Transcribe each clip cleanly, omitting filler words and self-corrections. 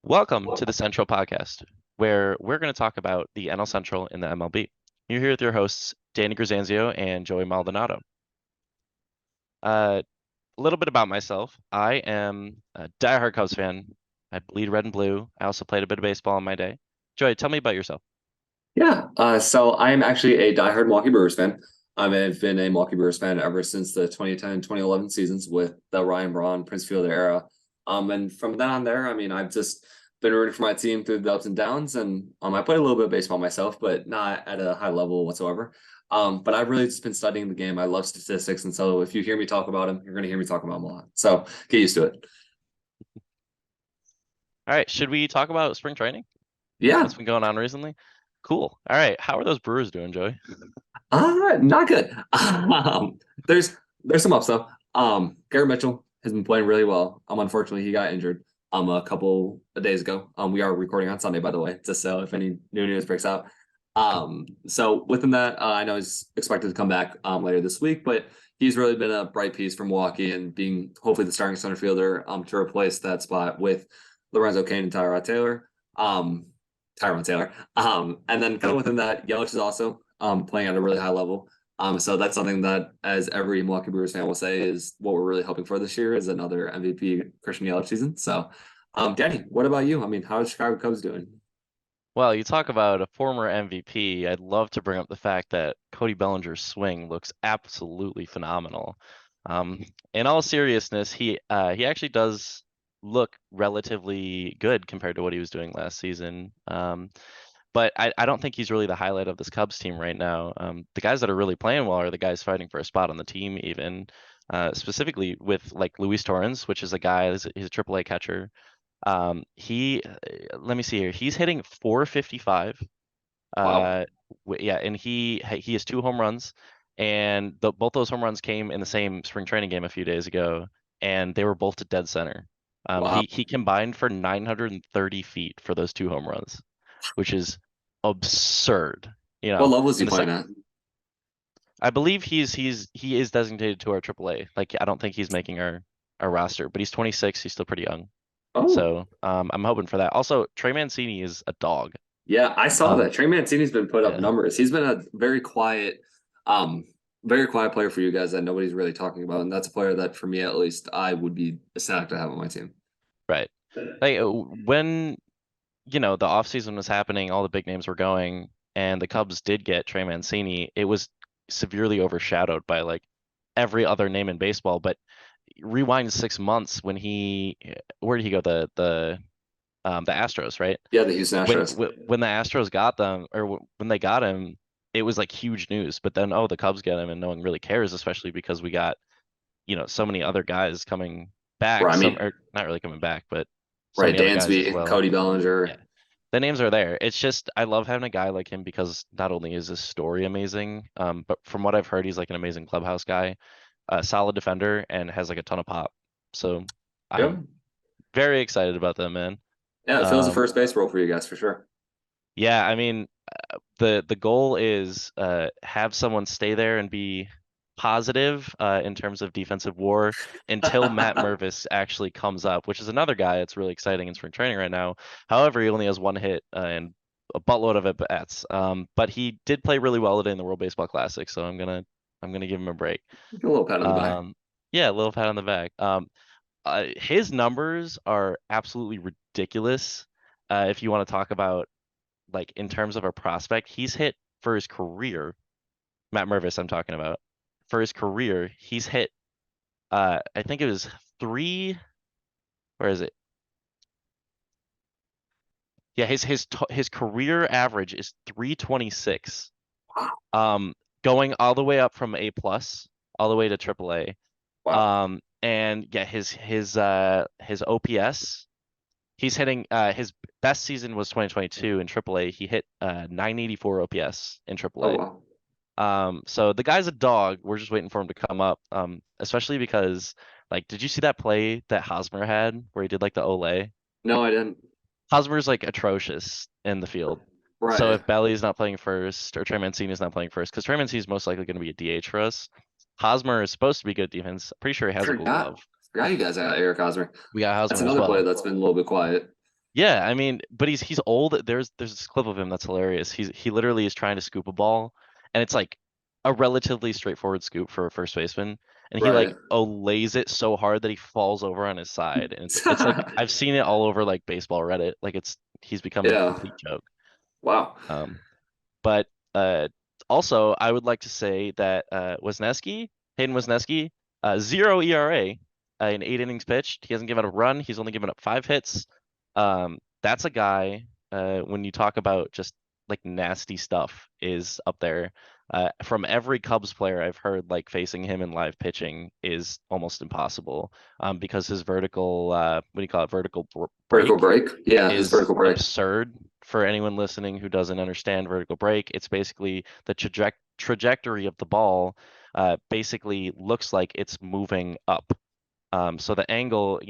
Welcome to the Central Podcast, where we're going to talk about the NL Central in the MLB. You're here with your hosts, Danny Grisanzio and Joey Maldonado. A little bit about myself. I am a diehard Cubs fan. I bleed red and blue. I also played a bit of baseball in my day. Joey, tell me about yourself. So I'm actually a diehard Milwaukee Brewers fan. I've been a Milwaukee Brewers fan ever since the 2010-2011 seasons with the Ryan Braun, Prince Fielder era. And from then on there, I've just been rooting for my team through the ups and downs. And I played a little bit of baseball myself, but not at a high level whatsoever. But I've really just been studying the game. I love statistics, and so if you hear me talk about them, you're going to hear me talk about them a lot. So get used to it. All right, should we talk about spring training? Yeah, What's been going on recently? Cool. All right, how are those Brewers doing, Joey? Not good. Um, there's some ups though. Garrett Mitchell has been playing really well. Unfortunately, he got injured a couple of days ago. We are recording on Sunday, by the way, just so if any new news breaks out. So within that, I know he's expected to come back later this week, but he's really been a bright piece for Milwaukee and being hopefully the starting center fielder to replace that spot with Lorenzo Cain and Tyrone Taylor. And then kind of within that, Yelich is also playing at a really high level. So that's something that, as every Milwaukee Brewers fan will say, is what we're really hoping for this year is another MVP Christian Yelich season. So, Danny, what about you? How are Chicago Cubs doing? Well, you talk about a former MVP. I'd love to bring up the fact that Cody Bellinger's swing looks absolutely phenomenal. Um, in all seriousness, he actually does look relatively good compared to what he was doing last season. But I don't think he's really the highlight of this Cubs team right now. The guys that are really playing well are the guys fighting for a spot on the team, even specifically with like Luis Torrens, which is a guy, he's a AAA catcher. Let me see here. He's hitting 455. Wow. Uh, yeah, and he has two home runs, and both those home runs came in the same spring training game a few days ago, and they were both to dead center. Wow. He combined for 930 feet for those two home runs, which is absurd. You What know, level is he in the playing at? I believe he is designated to our AAA. Like I don't think he's making our roster, but he's 26. He's still pretty young. Oh, So I'm hoping for that. Also, Trey Mancini is a dog. yeah, I saw Um, that. Trey Mancini's been put up yeah, numbers. He's been a um, very quiet player for you guys that nobody's really talking about, and that's a player that, for me at least, I would be ecstatic to have on my team. right. Like when the offseason was happening, all the big names were going, and the Cubs did get Trey Mancini. It was severely overshadowed by like every other name in baseball. But rewind 6 months when where did he go? The Astros, right? Yeah, the Houston Astros. When the Astros got them, or when they got him, it was like huge news. But then, oh, the Cubs get him, and no one really cares, especially because we got so many other guys coming back. Right, Some are not really coming back, but so right, many other guys as Dansby, well. Cody Yeah, Bellinger. the names are there. It's just I love having a guy like him because not only is his story amazing, but from what I've heard, he's like an amazing clubhouse guy, a solid defender, and has like a ton of pop. So Yep. I'm very excited about them, man. Yeah, it fills a Um, first base role for you guys for sure. yeah, I mean, the goal is have someone stay there and be positive in terms of defensive war until Matt Mervis actually comes up, which is another guy that's really exciting in spring training right now. However, he only has one hit and a buttload of at bats. But he did play really well today in the World Baseball Classic, so I'm gonna give him a break. Get a little pat on the back. Um, yeah, a little pat on the back. His numbers are absolutely ridiculous. If you want to talk about like in terms of a prospect, he's hit for his career. Matt Mervis, I'm talking about. For his career, he's hit. I think it was three. Where is it? Yeah, his career average is 326. Um, going all the way up from A plus, all the way to Triple A. Wow. And yeah, his OPS. He's hitting his best season was 2022 in Triple A. He hit 984 OPS in Triple Oh A. wow. So the guy's a dog. We're just waiting for him to come up. Especially because like, did you see that play that Hosmer had where he did like the Olay? No, I didn't. Hosmer's like atrocious in the field. So Right. if Belly's not playing first or Trey Mancini's not playing first, because Trey Mancini's most likely going to be a DH for us. Hosmer is supposed to be good defense. Pretty sure he has a Gold Forgot Glove. forgot you guys got Eric Hosmer. We got That's Hosmer as another player well. that's been a little bit quiet. Yeah, I mean, but he's old. There's this clip of him that's hilarious. He literally is trying to scoop a ball, and it's like a relatively straightforward scoop for a first baseman, and he like Right. lays it so hard that he falls over on his side, and it's like I've seen it all over like baseball Reddit. Like he's become a Yeah. complete joke. Wow. Um, but also, I would like to say that Hayden Wesneski, 0 ERA in 8 innings pitched. He hasn't given up a run. He's only given up 5 hits. That's a guy, when you talk about just like nasty stuff, is up there. From every Cubs player I've heard, like facing him in live pitching is almost impossible, because his vertical, what do you call it, Vertical break break. Yeah, his is vertical break. absurd. For anyone listening who doesn't understand vertical break, it's basically the trajectory of the ball basically looks like it's moving up. So the angle,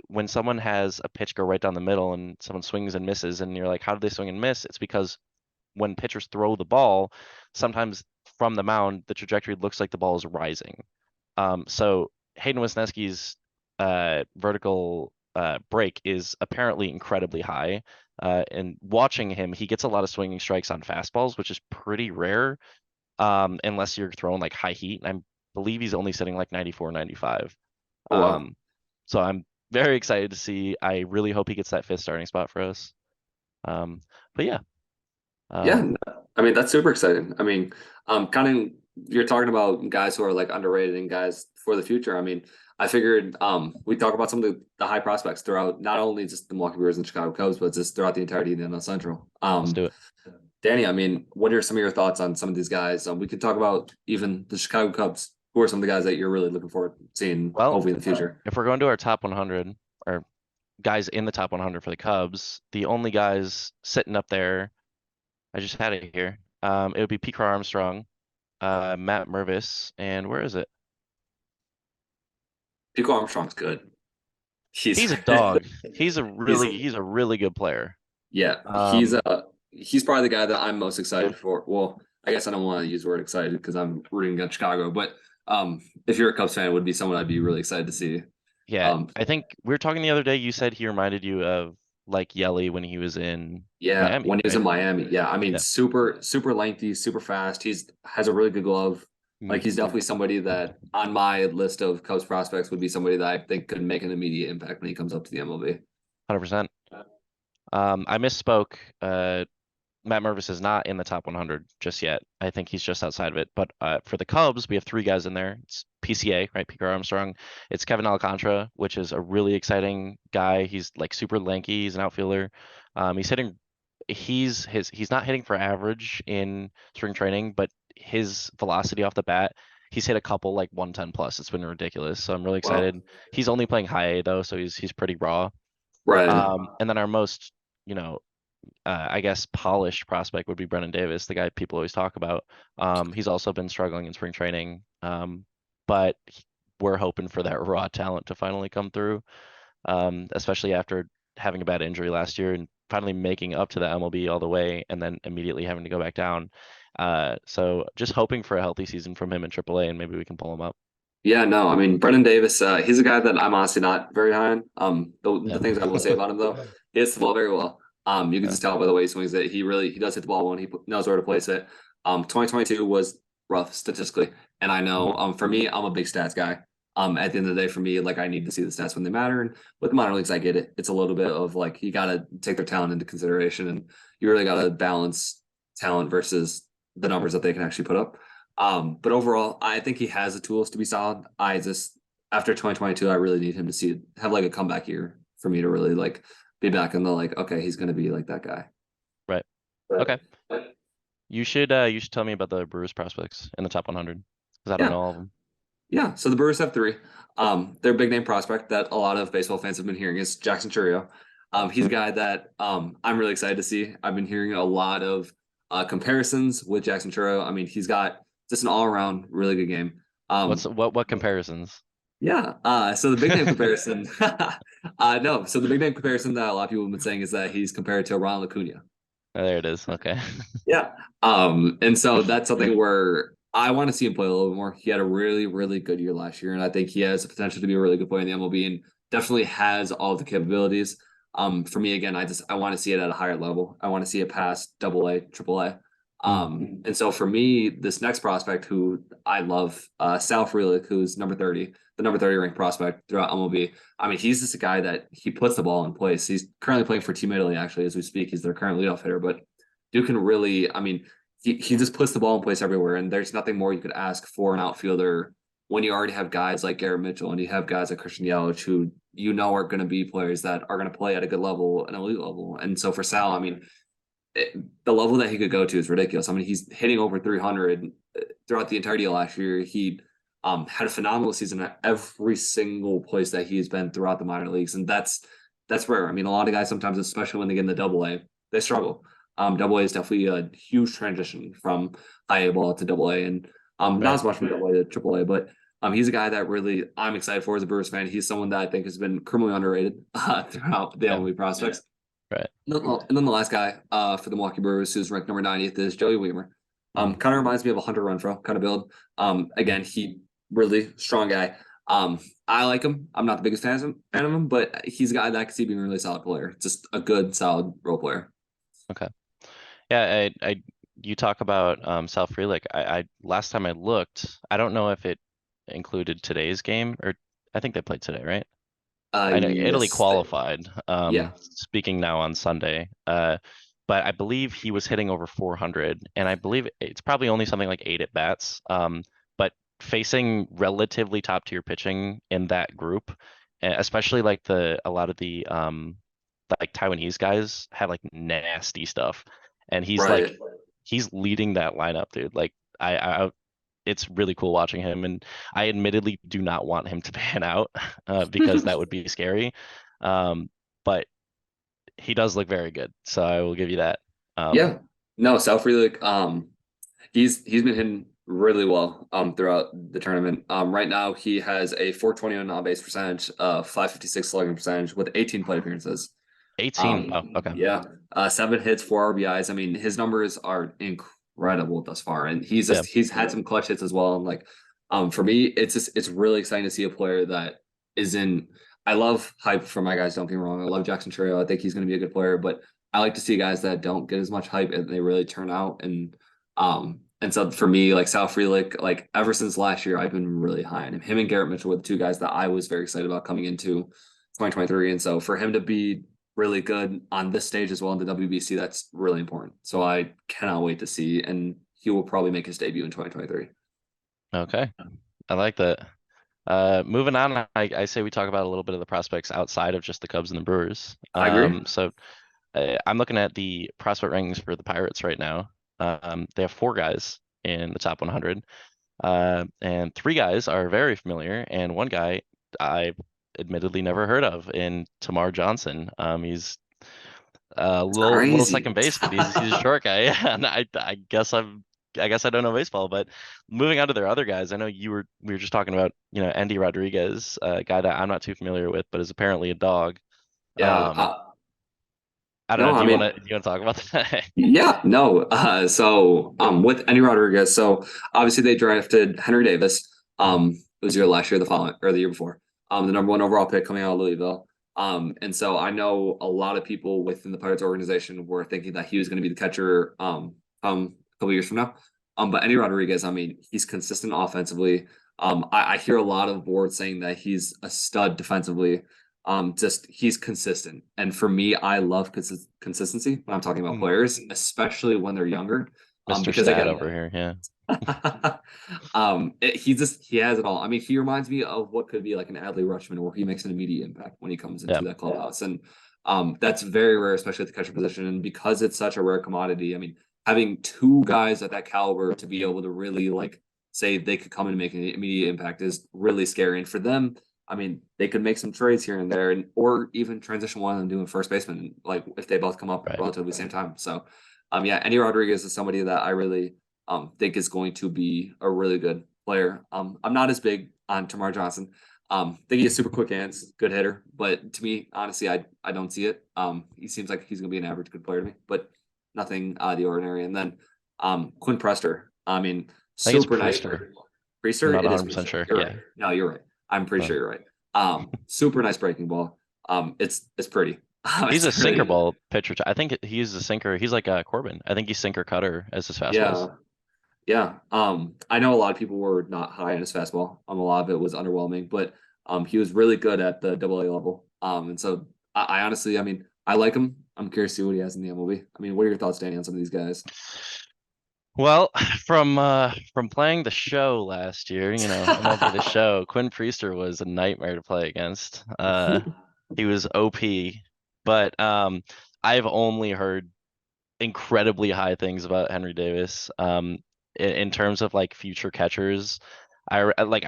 when someone has a pitch go right down the middle and someone swings and misses, and you're like, how did they swing and miss? It's because when pitchers throw the ball, sometimes from the mound, the trajectory looks like the ball is rising. So Hayden Wesneski's vertical break is apparently incredibly high. And watching him, he gets a lot of swinging strikes on fastballs, which is pretty rare, unless you're throwing like high heat. And I believe he's only sitting like 94, 95. Oh, wow. Um, so I'm very excited to see. I really hope he gets that fifth starting spot for us. Um, but yeah, Yeah, um, I mean that's super exciting. I mean, kind of you're talking about guys who are like underrated and guys for the future. I mean, I figured we talk about some of the high prospects throughout not only just the Milwaukee Brewers and Chicago Cubs, but just throughout the entirety of the NL Central. let's do it. Danny, I mean, what are some of your thoughts on some of these guys? We could talk about even the Chicago Cubs. Who are some of the guys that you're really looking forward to seeing Well, hopefully in the future? if we're going to our top 100, or guys in the top 100 for the Cubs, the only guys sitting up there, I just had it here. It would be Pete Armstrong, Matt Mervis, and where is it? Pico Armstrong's good. He's He's a dog. he's He's a really good player. Yeah, Um, he's probably the guy that I'm most excited for. Well, I guess I don't want to use the word excited because I'm rooting against Chicago, but if you're a Cubs fan, it would be someone I'd be really excited to see. yeah, Um, I think we were talking the other day. You said he reminded you of like Yelly when he was in yeah, Miami, when he was in right? Miami, yeah, I mean, Yeah. super lengthy, super fast. He's has a really good glove. Like Mhm. he's definitely somebody that on my list of Cubs prospects would be somebody that I think could make an immediate impact when he comes up to the MLB. 100%. I misspoke. Matt Mervis is not in the top 100 just yet. I think he's just outside of it. But for the Cubs, we have three guys in there. It's PCA, right? Pico Armstrong. It's Kevin Alcantara, which is a really exciting guy. He's like super lanky. He's an outfielder. He's hitting. He's not hitting for average in spring training, but his velocity off the bat, he's hit a couple like 110 plus. It's been ridiculous. So I'm really Wow. excited. He's only playing high A though, so he's pretty raw. Right. And then our most, I guess polished prospect would be Brennan Davis, the guy people always talk about. He's also been struggling in spring training, but we're hoping for that raw talent to finally come through, especially after having a bad injury last year and finally making up to the MLB all the way and then immediately having to go back down. So just hoping for a healthy season from him in AAA and maybe we can pull him up. Yeah, no, I mean Brendan Davis, he's a guy that I'm honestly not very high on. The Yeah. things I will say about him though, he hits the ball very well. You can Yeah. just tell by the way he swings it. He does hit the ball when he knows where to place it. 2022 was rough statistically, and I know for me, I'm a big stats guy. At the end of the day, for me, like I need to see the stats when they matter. And with the minor leagues, I get it. It's a little bit of like you got to take their talent into consideration, and you really got to balance talent versus the numbers that they can actually put up. But overall, I think he has the tools to be solid. I just after 2022, I really need him to have like a comeback year for me to really like be back in the like, okay, he's gonna be like that guy. Right. But Okay. You should tell me about the Brewers prospects in the top 100 because I don't yeah, know all of them. yeah. So the Brewers have three. Their big name prospect that a lot of baseball fans have been hearing is Jackson Churio. He's a guy that I'm really excited to see. I've been hearing a lot of comparisons with Jackson Churio. I mean, he's got just an all around really good game. What's Um, what comparisons? Yeah. So the big name comparison, no. So the big name comparison that a lot of people have been saying is that he's compared to Ronald Acuna. Oh, there it is. Okay. Yeah. And so that's something where I want to see him play a little bit more. He had a really, really good year last year, and I think he has the potential to be a really good player in the MLB and definitely has all the capabilities. For me, again, I want to see it at a higher level. I want to see it past AA, AAA. And so for me, this next prospect who I love, Sal Frelick, who's number 30, the number 30 ranked prospect throughout MLB. I mean, he's just a guy that he puts the ball in place. He's currently playing for Team Italy, actually, as we speak. He's their current leadoff hitter, but Duke can really, I mean, he just puts the ball in place everywhere. And there's nothing more you could ask for an outfielder when you already have guys like Garrett Mitchell and you have guys like Christian Yelich who are going to be players that are going to play at a good level, an elite level. And so for Sal, I mean, the level that he could go to is ridiculous. I mean, he's hitting over 300 throughout the entirety of last year. He had a phenomenal season at every single place that he's been throughout the minor leagues, and that's rare. I mean, a lot of guys sometimes, especially when they get into Double A, they struggle. Double A is definitely a huge transition from high A ball to Double A, and not Right. as much from Double A to Triple A, but he's a guy that really I'm excited for as a Brewers fan. He's someone that I think has been criminally underrated throughout the Yeah. MLB prospects. Right. And then the last guy for the Milwaukee Brewers, who's ranked number 90th, is Joey Weimer. Kind of reminds me of a Hunter Renfroe kind of build. Again, he really strong guy. I like him. I'm not the biggest fan of him, but he's a guy that I can see being a really solid player. Just a good, solid role player. Okay. Yeah, you talk about Sal Frelick. I last time I looked, I don't know if it included today's game, or I think they played today, right? I know Italy Yes, qualified. yeah, Speaking now on Sunday. But I believe he was hitting over 400, and I believe it's probably only something like 8 at bats. But facing relatively top tier pitching in that group, especially like a lot of the like Taiwanese guys have like nasty stuff, and right. he's leading that lineup, dude. Like it's really cool watching him, and I admittedly do not want him to pan out because that would be scary. But he does look very good, so I will give you that. Yeah, no, South Frelick, he's been hitting really well throughout the tournament. Right now he has a 420 on base percentage, 556 slugging percentage with 18 plate appearances. 18. Oh, okay. Yeah, 7 hits, 4 RBIs. I mean, his numbers are incredible thus far, and Yeah. he's had some clutch hits as well. And like, for me, it's really exciting to see a player that is in. I love hype for my guys. Don't get me wrong. I love Jackson Chourio. I think he's going to be a good player, but I like to see guys that don't get as much hype and they really turn out. And so for me, like Sal Frelick, like ever since last year, I've been really high on him. Him and Garrett Mitchell were the two guys that I was very excited about coming into 2023. And so for him to be really good on this stage as well in the WBC, that's really important. So I cannot wait to see, and he will probably make his debut in 2023. Okay. I like that. Moving on, I say we talk about a little bit of the prospects outside of just the Cubs and the Brewers. I agree. So I'm looking at the prospect rankings for the Pirates right now. They have 4 guys in the top 100, and 3 guys are very familiar, and one guy I admittedly never heard of in Tamar Johnson. He's a It's little crazy. second base, but he's a short guy. Yeah, and I guess I don't know baseball, but moving on to their other guys, I know we were just talking about, Andy Rodriguez, a guy that I'm not too familiar with, but is apparently a dog. Yeah. Um, I don't know. No, I mean, Do you want to talk about that? yeah, no. So with Enny Rodriguez, so obviously they drafted Henry Davis. It was year last year, the following or the year before. The number 1 overall pick coming out of Louisville. And so I know a lot of people within the Pirates organization were thinking that he was going to be the catcher a couple years from now. But Enny Rodriguez, I mean, he's consistent offensively. I hear a lot of boards saying that he's a stud defensively. Just he's consistent, and for me, I love consistency when I'm talking about players, especially when they're younger. Mr. Because Stat again, over here. Yeah. he has it all. I mean, he reminds me of what could be like an Adley Rutschman, where he makes an immediate impact when he comes Yeah. into that clubhouse, and that's very rare, especially at the catcher position. And because it's such a rare commodity, I mean, having 2 guys at that caliber to be able to really like say they could come and make an immediate impact is really scary. And for them, I mean, they could make some trades here and there, and or even transition one of them doing first baseman, like if they both come up Right. relatively same time. So, yeah, Enny Rodriguez is somebody that I really think is going to be a really good player. I'm not as big on Tamar Johnson. Think he has super quick hands, good hitter, but to me, honestly, I don't see it. He seems like he's gonna be an average good player to me, but nothing out of the ordinary. And then Quinn Prester. I mean, I think it's super nice. Priester. I'm Priester, not it is 100% Priester. sure. You're Yeah. right. No, you're right. I'm pretty Uh, sure you're right. Super nice breaking ball. It's pretty. He's a It's sinker really, ball pitcher. I think he's a sinker. He's like a Corbin. I think he's sinker cutter as his yeah, fastballs. yeah. I know a lot of people were not high on his fastball. A lot of it was underwhelming, but he was really good at the Double A level. And so I honestly, I mean, I like him. I'm curious to see what he has in the MLB. I mean, what are your thoughts, Danny, on some of these guys? Well, from playing the show last year, MLB the show, Quinn Priester was a nightmare to play against. He was OP, but I've only heard incredibly high things about Henry Davis. In terms of like future catchers, I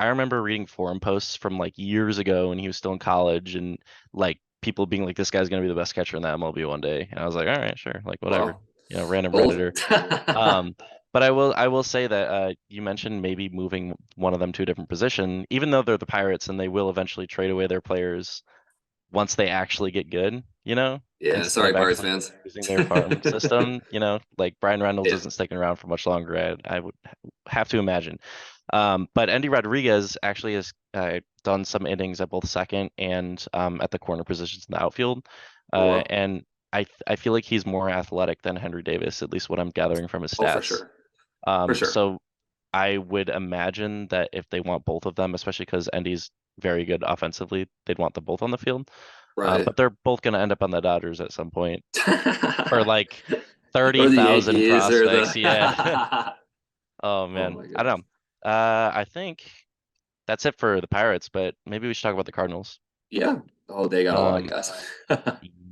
remember reading forum posts from like years ago when he was still in college, and like people being like, "This guy's gonna be the best catcher in the MLB one day," and I was like, "All right, sure, like whatever," Well, random both. Redditor. Um, but I will say that you mentioned maybe moving one of them to a different position, even though they're the Pirates and they will eventually trade away their players once they actually get good, Yeah, instead sorry, of Pirates actually fans. using their farm system, like Brian Reynolds Yeah, isn't sticking around for much longer, I would have to imagine. But Andy Rodriguez actually has done some innings at both second and at the corner positions in the outfield. oh well. And I feel like he's more athletic than Henry Davis, at least what I'm gathering from his Oh, for stats. sure. For sure. So I would imagine that if they want both of them, especially because Andy's very good offensively, they'd want them both on the field. Right. But they're both going to end up on the Dodgers at some point for like Or the 30,000 Yankees or prospects. Yeah. the Oh Oh man. my I goodness. don't know. I think that's it for the Pirates, but maybe we should talk about the Cardinals. Yeah. Oh, they got a lot of Um, guys.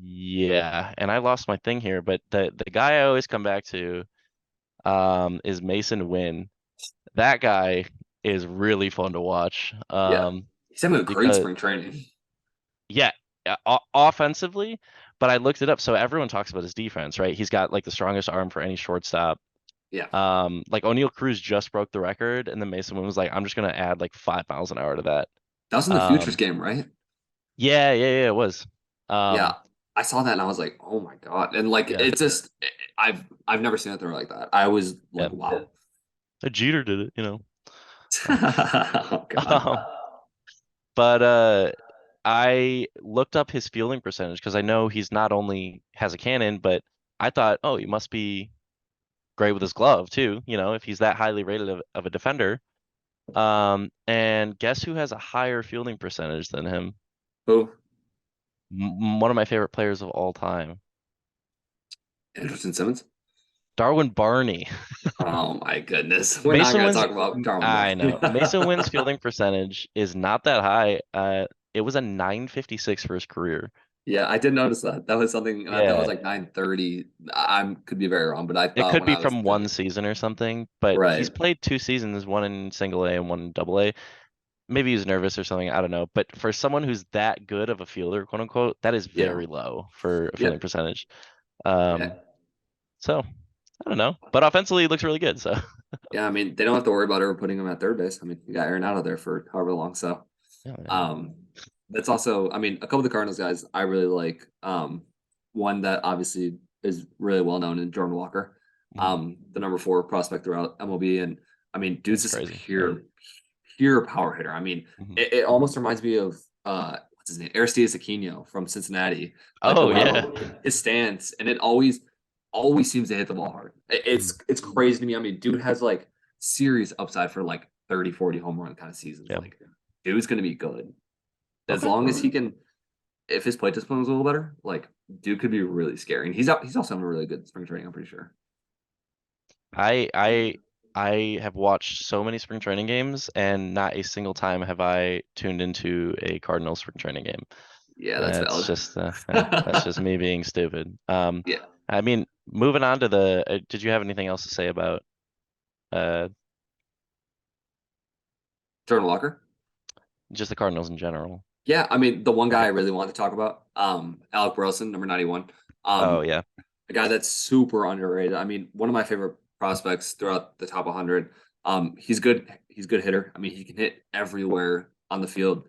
yeah, and I lost my thing here, but the guy I always come back to is Mason Wynn. That guy is really fun to watch. Yeah. He's having a great Because spring training. yeah, offensively, but I looked it up. So everyone talks about his defense, right? He's got like the strongest arm for any shortstop. Yeah. Like O'Neal Cruz just broke the record, and then Mason Wynn was like, I'm just gonna add like 5 miles an hour to that. That was in the Futures Um, game, right? yeah, yeah, yeah, it was. Yeah. Um, I saw that and I was like, oh my God. And like yeah, it's just I've never seen it throw like that. I was yeah. like, wow. A Jeter did it. Uh, Oh God. um, but I looked up his fielding percentage because I know he's not only has a cannon, but I thought, oh, he must be great with his glove too, if he's that highly rated of a defender. And guess who has a higher fielding percentage than him? Who? One of my favorite players of all time, Anderson Simmons? Darwin Barney. Oh my goodness. We're not Mason gonna Wynn's, talk about Darwin I know. Mason Martin. Wynn's fielding percentage is not that high. It was a 956 for his career. Yeah, I did notice that. That was something, and I thought it was Yeah, like 930. I could be very wrong, but I it thought could when be I was from one thinking, season or something, but he's right. played 2 seasons, one in single A and one in double A. Maybe he's nervous or something. I don't know. But for someone who's that good of a fielder, quote unquote, that is Yeah. very low for a fielding Yep. percentage. Yeah. Um, so I don't know. But offensively, he looks really good. So Yeah. I mean, they don't have to worry about ever putting him at third base. I mean, you got Aaron out of there for however long. So, yeah, man. um, that's also, I mean, a couple of the Cardinals guys I really like. One that obviously is really well known in Jordan Walker, Mhm. the number 4 prospect throughout MLB, and I mean, dude's That's just a crazy. Yeah. pure power hitter. I mean, Mhm. it almost reminds me of what's his name, Aristides Aquino from Cincinnati, like the Oh way yeah. his stance, and it always seems to hit the ball hard. Mhm. It's crazy to me. I mean, dude has like serious upside for like 30, 40 home run kind of seasons. Yeah. Like, dude's gonna be good as Okay. long as he can. If his plate discipline was a little better, like dude could be really scary. And he's also having a really good spring training. I'm pretty sure. I I I have watched so many spring training games, and not a single time have I tuned into a Cardinals spring training game. Yeah, that's That's valid. just that's just me being stupid. Yeah, I mean, moving on to the. Did you have anything else to say about uh Jordan Walker. just the Cardinals in general? Yeah, I mean, the one guy I Okay. really wanted to talk about, Alec Burleson, number 91. Oh Um, yeah. a guy that's super underrated. I mean, one of my favorite prospects throughout the top 100. He's good. He's a good hitter. I mean, he can hit everywhere on the field.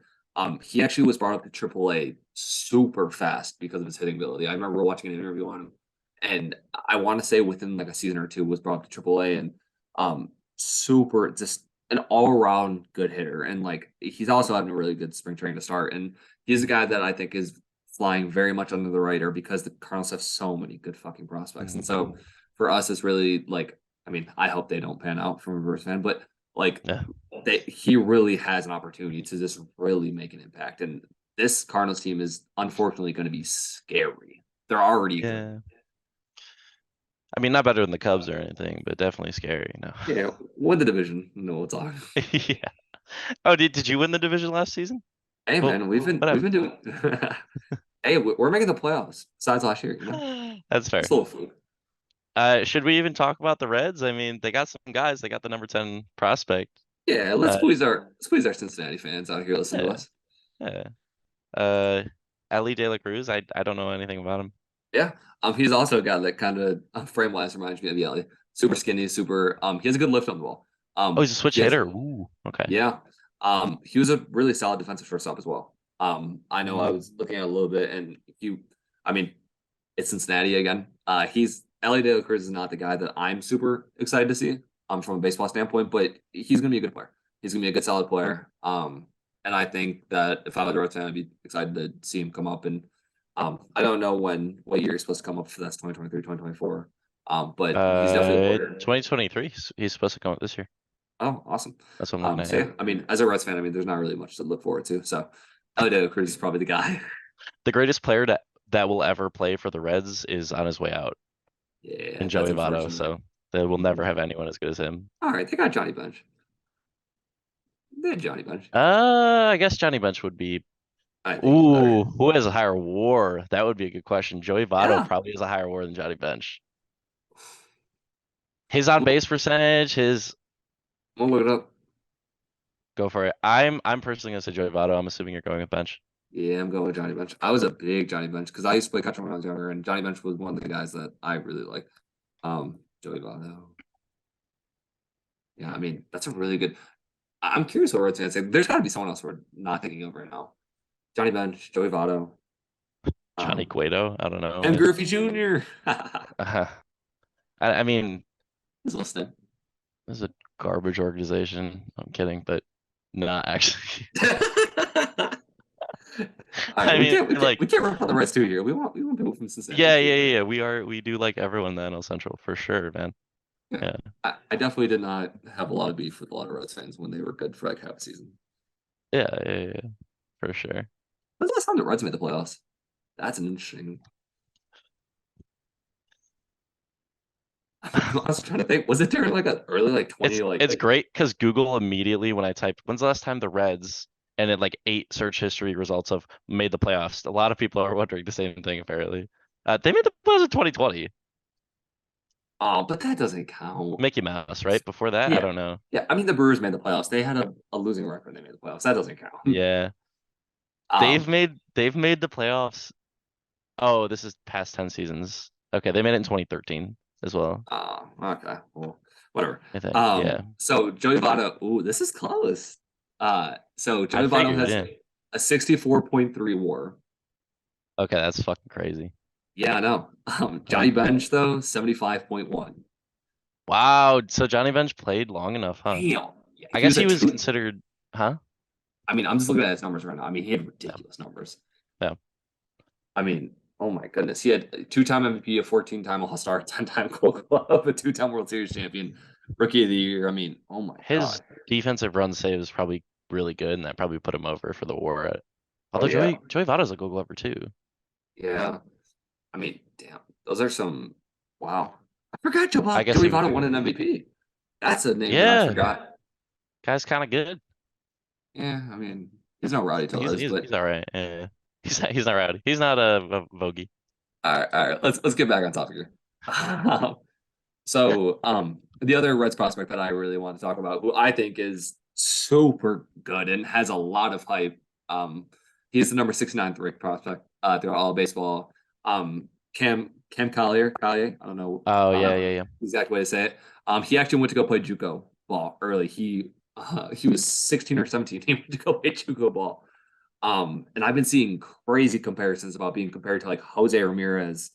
He actually was brought up to AAA super fast because of his hitting ability. I remember watching an interview on him, and I want to say within like a season or two was brought up to AAA, and super just an all around good hitter. And like he's also having a really good spring training to start. And he's a guy that I think is flying very much under the radar because the Cardinals have so many good fucking prospects. And so Mhm. for us, it's really like, I mean, I hope they don't pan out from a Brewers fan, but like Yeah. he really has an opportunity to just really make an impact. And this Cardinals team is unfortunately going to be scary. They're already good. Yeah. I mean, not better than the Cubs or anything, but definitely scary. No. Yeah, win the division. No, we'll talk. Yeah. Oh, did you win the division last season? Hey Well, man, what we've happened? been doing. Hey, we're making the playoffs. Besides last year, you know, That's it's fair. a little fluke. Should we even talk about the Reds? I mean, they got some guys. They got the number 10 prospect. Yeah, Uh, let's squeeze our Cincinnati fans out here. Listen to yeah, us. yeah. Uh, Ellie De La Cruz. I don't know anything about him. Yeah. He's also a guy that kind of frame wise reminds me of Yelly. Super skinny, super. He has a good lift on the ball. Oh, he's a switch He has. hitter. Ooh, okay. Yeah. He was a really solid defensive shortstop as well. I know I Mm. was looking at it a little bit, and I mean, it's Cincinnati again. He's Ellie De La Cruz is not the guy that I'm super excited to see. From a baseball standpoint, but he's gonna be a good player. He's gonna be a good solid player. And I think that if I was a Reds fan, I'd be excited to see him come up. And I don't know what year he's supposed to come up for. That's 2023, 2024. But he's definitely a player. 2023. He's supposed to come up this year. Oh, awesome. That's what I'm looking at. So Yeah. yeah, I mean, as a Reds fan, I mean, there's not really much to look forward to. So Elio Cruz is probably the guy. The greatest player that will ever play for the Reds is on his way out Yeah, in that's Joey Votto. unfortunate. So they will never Mhm. have anyone as good as him. All right, they got Johnny Bench. They had Johnny Bench. I guess Johnny Bench would be. I think he's Ooh, better. who has a higher WAR? That would be a good question. Joey Votto Yeah, probably has a higher WAR than Johnny Bench. His on base percentage, his we'll look it up. go for it. I'm personally gonna say Joey Votto. I'm assuming you're going with Bench. Yeah, I'm going with Johnny Bench. I was a big Johnny Bench because I used to play catcher when I was younger, and Johnny Bench was one of the guys that I really like. Joey Votto. Yeah, I mean that's a really good. I'm curious what Reds fans say. There's got to be someone else we're not thinking of right now. Johnny Bench, Joey Votto, Johnny um, Cueto. I don't know, and man. Griffey Jr. Uh, I mean, He's listening. this is a garbage organization. I'm kidding, but not actually. All right, I mean, like, we can't run for the Reds too here. We want people from Cincinnati yeah, too yeah, here. yeah, yeah. We do like everyone in the NL Central for sure, man. Yeah. Yeah, I definitely did not have a lot of beef with a lot of Reds fans when they were good for like half a season. yeah, yeah, yeah, for sure. When's the last time the Reds made the playoffs? That's an interesting. I was trying to think. Was it during like a early like 20 It's great because Google immediately when I typed when's the last time the Reds and it like 8 search history results of made the playoffs. A lot of people are wondering the same thing apparently. They made the playoffs in 2020. Oh, but that doesn't count. Mickey Mouse, right? Before that, I Yeah. don't know. Yeah. I mean the Brewers made the playoffs. They had a losing record when they made the playoffs. That doesn't count. Yeah, Um they've made the playoffs. Oh, this is past 10 seasons. Okay, they made it in 2013 as well. okay. Well, whatever. I think. Yeah, So Joey Votto, ooh, this is close. So I Joey Votto figured. has Yeah. a 64.3 WAR. Okay, that's fucking crazy. Yeah, I know. Johnny Um, Bench though, 75.1. wow. So Johnny Bench played long enough, huh? Damn. Yeah, I he guess was a he was two. considered, huh? I mean, I'm just looking at his numbers right now. I mean, he had Yeah. ridiculous numbers. Yeah. I mean, oh my goodness. He had a two-time MVP, a 14-time All-Star, 10-time Gold Glove, a two-time World Series champion, Rookie of the Year. I mean, oh my His God. defensive run save is probably really good, and that probably put him over for the WAR. Oh Although yeah. Joey Votto's a Gold Glover too. Yeah. I mean, damn. Those are some wow. I forgot I guess Joey he would Votto be. won an MVP. That's a name that I Yeah, forgot. guy's kind of good. Yeah, I mean, he's no Rowdy He's Tellez, he's but he's all right. Yeah. He's not rowdy. He's not a Vogie. all right. Let's get back on topic here. The other Reds prospect that I really want to talk about, who I think is super good and has a lot of hype. Um, he's the number 69th ranked prospect throughout all of baseball. Cam Collier. I don't know Oh yeah, yeah, yeah. the exact way to say it. He actually went to go play JUCO ball early. He was 16 or 17. He went to go play JUCO ball. And I've been seeing crazy comparisons about being compared to like Jose Ramirez.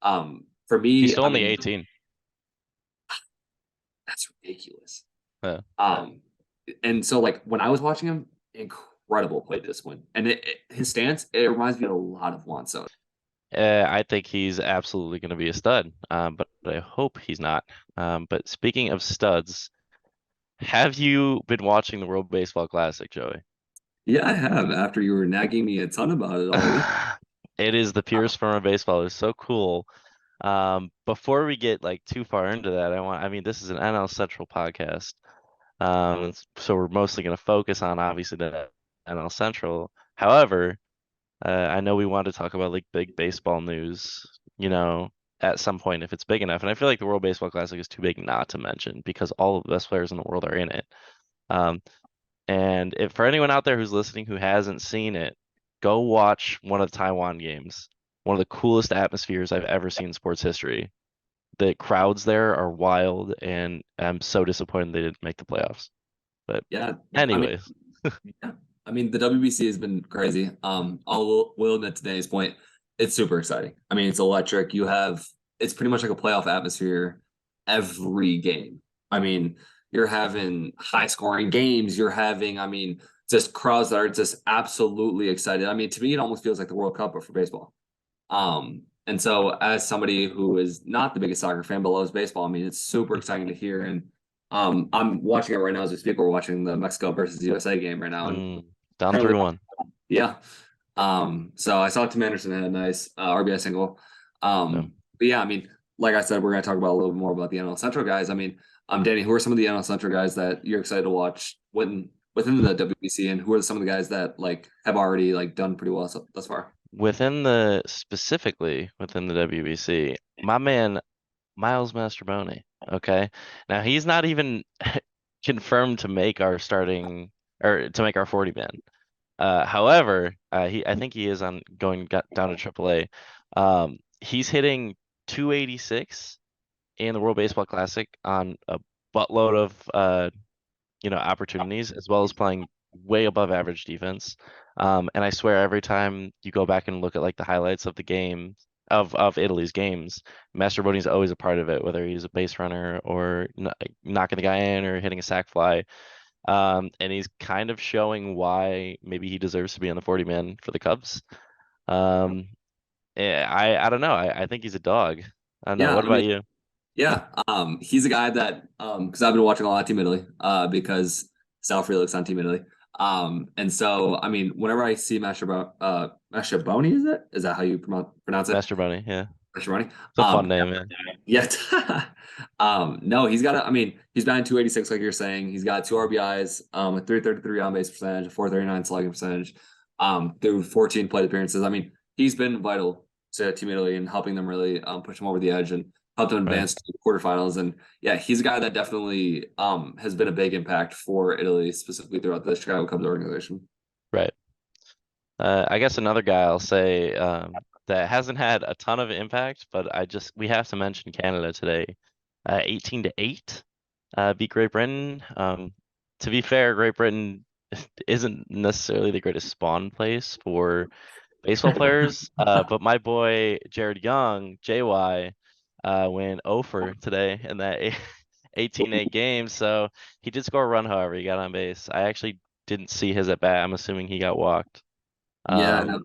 For He's me, still I only mean, 18. that's ridiculous. Yeah. Um, and so like when I was watching him, incredible plate discipline. And his stance, it reminds me a lot of Juan Soto. I think he's absolutely going to be a stud, but I hope he's not. But speaking of studs, have you been watching the World Baseball Classic, Joey? Yeah, I have. After you were nagging me a ton about it all week. It is the purest form of baseball. It's so cool. Before we get like too far into that, I mean, this is an NL Central podcast. So we're mostly going to focus on obviously the NL Central. However, I know we want to talk about like big baseball news, at some point if it's big enough. And I feel like the World Baseball Classic is too big not to mention because all of the best players in the world are in it. Um, and if for anyone out there who's listening who hasn't seen it, go watch one of the Taiwan games. One of the coolest atmospheres I've ever seen in sports history. The crowds there are wild, and I'm so disappointed they didn't make the playoffs. But Yeah, I mean, anyways, yeah, I mean the WBC has been crazy. Will admit to Danny's point, it's super exciting. I mean, it's electric. It's pretty much like a playoff atmosphere every game. I mean, you're having high scoring games. You're having, I mean, just crowds that are just absolutely excited. I mean, to me, it almost feels like the World Cup, but for baseball. And so as somebody who is not the biggest soccer fan but loves baseball, I mean, it's super exciting to hear. And I'm watching it right now as we speak. We're watching the Mexico versus USA game right now, and down currently, 3-1. yeah. So I saw Tim Anderson had a nice RBI single. Yeah. But yeah, I mean, like I said, we're going to talk about a little bit more about the NL Central guys. I mean, Danny, who are some of the NL Central guys that you're excited to watch within the WBC, and who are some of the guys that like have already like done pretty well thus far? Specifically within the WBC, my man Miles Mastroboni. Okay. Now he's not even confirmed to make our starting or to make our 40 man. However, I think he is on going down to AAA. He's hitting 286 in the World Baseball Classic on a buttload of opportunities, as well as playing way above average defense. And I swear every time you go back and look at like the highlights of the game of Italy's games, Mastroboni's always a part of it, whether he's a base runner or knocking the guy in or hitting a sac fly. And he's kind of showing why maybe he deserves to be on the 40 man for the Cubs. Um, I don't know. I think he's a dog. I don't know. Yeah, What I mean, about you? yeah, he's a guy that because I've been watching a lot of Team Italy because Sal Frelick's on Team Italy. And so I mean, whenever I see Mashaboni, is that how you pronounce it? Mastroboni, yeah. Mashaboni. It's a fun name, man. Yeah. No, I mean, he's batting 286, like you're saying. He's got two RBIs, a 333 on base percentage, a 439 slugging percentage, through 14 plate appearances. I mean, he's been vital to Team Italy and helping them really push them over the edge and help them Right. advance to the quarterfinals. And yeah, he's a guy that definitely has been a big impact for Italy, specifically throughout the Chicago Cubs organization. Right. I guess another guy I'll say that hasn't had a ton of impact, but we have to mention Canada today. 18-8 beat Great Britain. To be fair, Great Britain isn't necessarily the greatest spawn place for baseball players. But my boy Jared Young, JY, went 0 for today in that 18-8 game. So he did score a run, however, he got on base. I actually didn't see his at bat. I'm assuming he got walked. Yeah, no.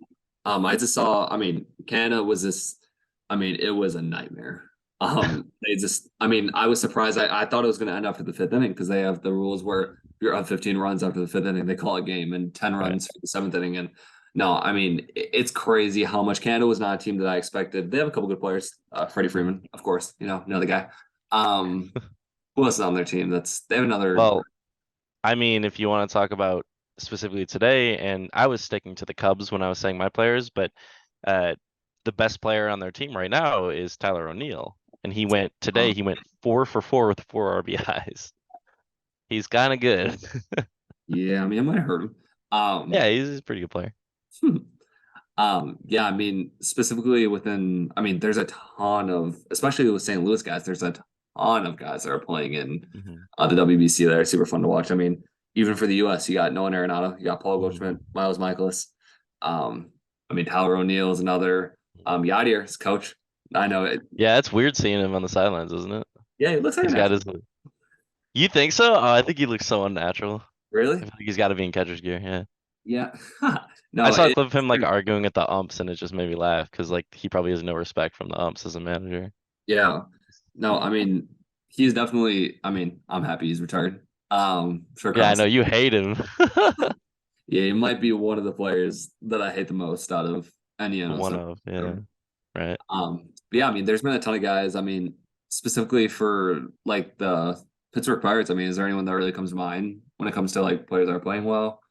I just saw, I mean, Canada was this, I mean, it was a nightmare. I mean, I was surprised. I thought it was going to end after the fifth inning because they have the rules where if you're up 15 runs after the fifth inning, they call a game and 10 Right. runs for the seventh inning. And no, I mean, it's crazy how much Canada was not a team that I expected. They have a couple good players. Freddie Freeman, of course, another guy. Um, who else is on their team? They have another. Well, I mean, if you want to talk about specifically today, and I was sticking to the Cubs when I was saying my players, but uh, the best player on their team right now is Tyler O'Neill, and Uh, he went 4 for 4 with 4 RBIs. He's kind of good. yeah, I mean, it might hurt him. Yeah, he's a pretty good player. Yeah, I mean, specifically I mean, there's a ton of, especially with St. Louis guys, there's a ton of guys that are playing in Hmm. the WBC that are super fun to watch. I mean, even for the US, you got Nolan Arenado, you got Paul Goldschmidt, Miles Michaelis. I mean, Tyler O'Neill is another. Yadier, his coach. I know it. Yeah, it's weird seeing him on the sidelines, isn't it? Yeah, he looks like He's an got athlete. his. You think so? Oh, I think he looks so unnatural. I Really? feel like he's got to be in catcher's gear. Yeah. Yeah. I No, saw a clip of him like arguing at the umps, and it just made me laugh because like he probably has no respect from the umps as a manager. yeah. No, I mean, he's definitely, I mean, I'm happy he's retired. Sure, Yeah, I Carlos. know you hate him. Yeah, he might be one of the players that I hate the most out of any One NL. of, yeah, right. But yeah, I mean, there's been a ton of guys. I mean, specifically for like the Pittsburgh Pirates, I mean, is there anyone that really comes to mind when it comes to like players that are playing well?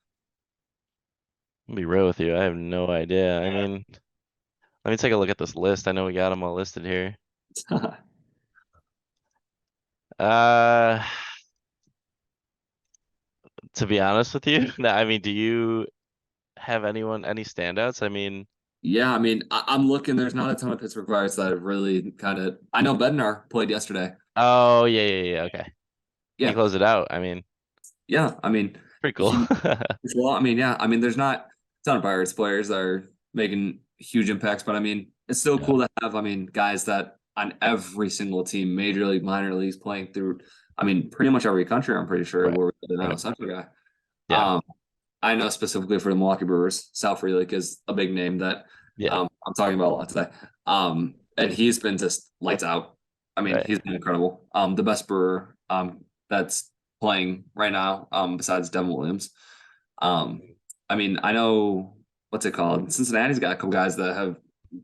I'll be real with you. I have no idea. I mean, let me take a look at this list. I know we got them all listed here. Uh, to be honest with you, no, I mean, do you have any standouts? I mean, Yeah, I mean, I'm looking. There's not a ton of Pittsburgh Pirates that have really kind of. I know Bednar played yesterday. oh yeah, yeah, yeah. Okay, he Yeah, closed it out. I mean, yeah. I mean, pretty cool. he. Well, I mean, yeah. I mean, there's not a ton of Pirates players that are making huge impacts, but I mean, it's still Yeah, cool to have. I mean, guys that on every single team, major league, minor leagues, playing through. I mean, pretty much every country. I'm pretty sure right, where we're the right. Central guy. Yeah, Um, I know specifically for the Milwaukee Brewers, Sal Frelick is a big name that yeah, I'm talking about a lot today. And he's been just lights out. I mean, right. he's been incredible. The best brewer that's playing right now, besides Devin Williams. Um, I mean, I know what's it called? Cincinnati's got a couple guys that have